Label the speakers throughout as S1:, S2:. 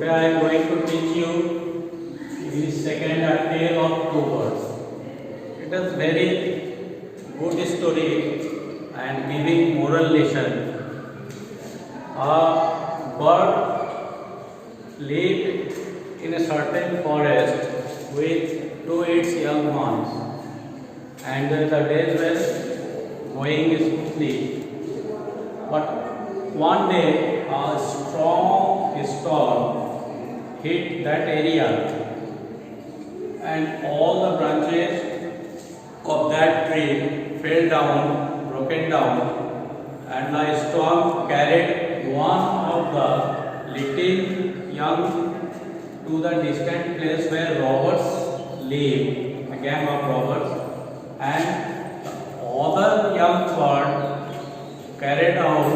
S1: Today I am going to teach you the second tale of two birds. It is very good story and giving moral lesson. A bird lived in a certain forest with two its young ones, and the days were going smoothly. But one day a strong storm hit that area, and all the branches of that tree fell down, broken down, and the storm carried one of the little young to the distant place where robbers live, a gang of robbers, and the other young bird carried out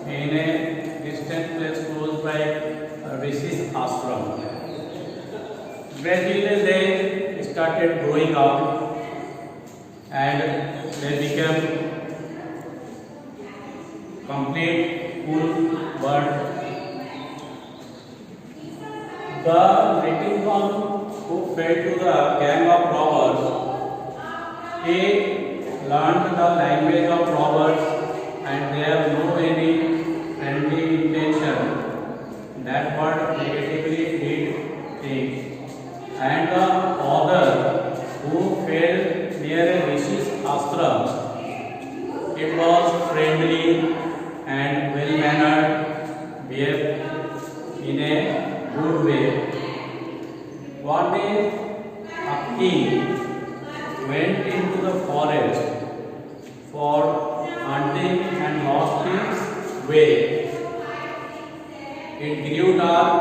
S1: in a distant place close by Rishi's ashram. Gradually they started growing up and they became complete full bird. The little one who fell to the gang of robbers, he learned the language of robbers and they have no any friendly intention. That bird negatively did things. And the other who fell near a Rishi's ashram, it was friendly and well mannered, behaved in a good way. One day a king went into the forest for hunting and lost his way. It grew dark.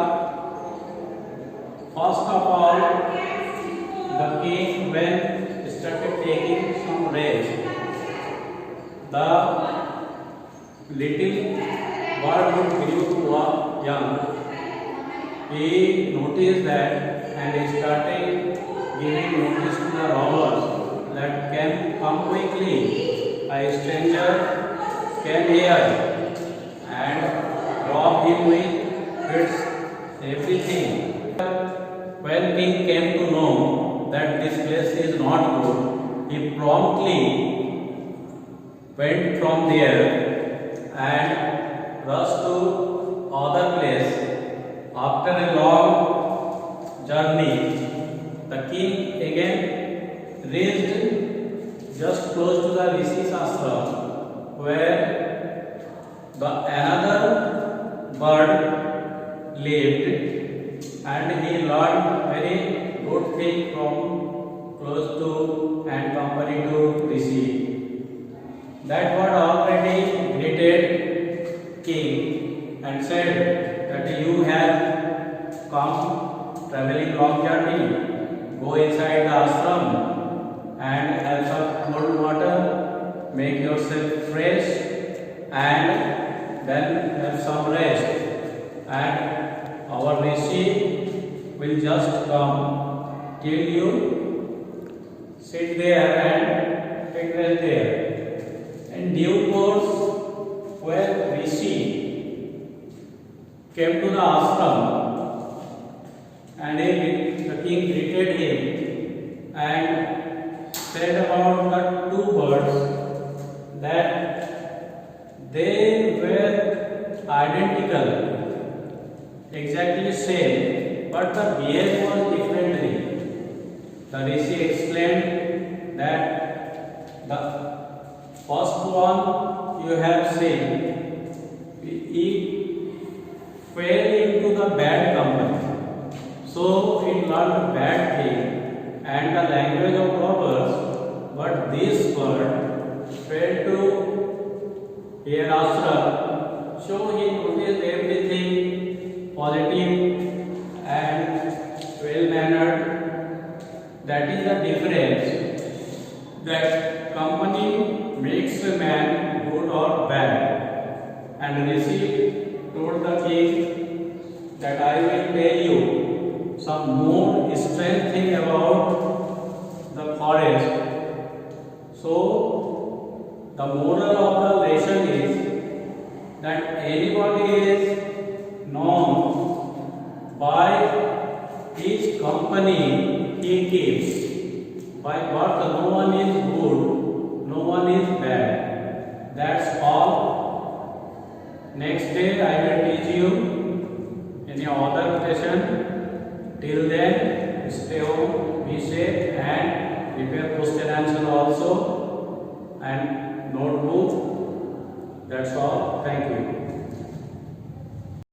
S1: First of all, the king when started taking some rest. The little bird who grew to young, he noticed that and he started giving notice to the robbers that can come quickly. A stranger can hear and rob him with its everything. When king came to know that this place is not good, he promptly went from there and rushed to other place. After a long journey, the king again reached just close to the Rishi's ashram, where another bird lived, and he learned very good thing from close to and company to Rishi. That bird already greeted king and said that you have come traveling long journey, go inside the ashram and have some cold water, make yourself fresh and then have some rest. And our Rishi will just come till you sit there and take rest there. In due course, when Rishi came to the ashram and the king greeted him and said about the two birds that they were identical, exactly same, but the behavior was differently. The Rishi explained that the first one you have seen, he fell into the bad company, so he learned bad thing and the language of robbers. But this bird fell to here ashram, so he noticed everything positive and well mannered. That is the difference, that company makes a man good or bad. And Rishi told the king that I will tell you some more strange thing about the forest. So the moral of the lesson is that anybody is known company he keeps. By birth, no one is good, no one is bad. That's all. Next day I will teach you any other question. Till then, stay home, be safe, and prepare question answer also and notebook. That's all. Thank you.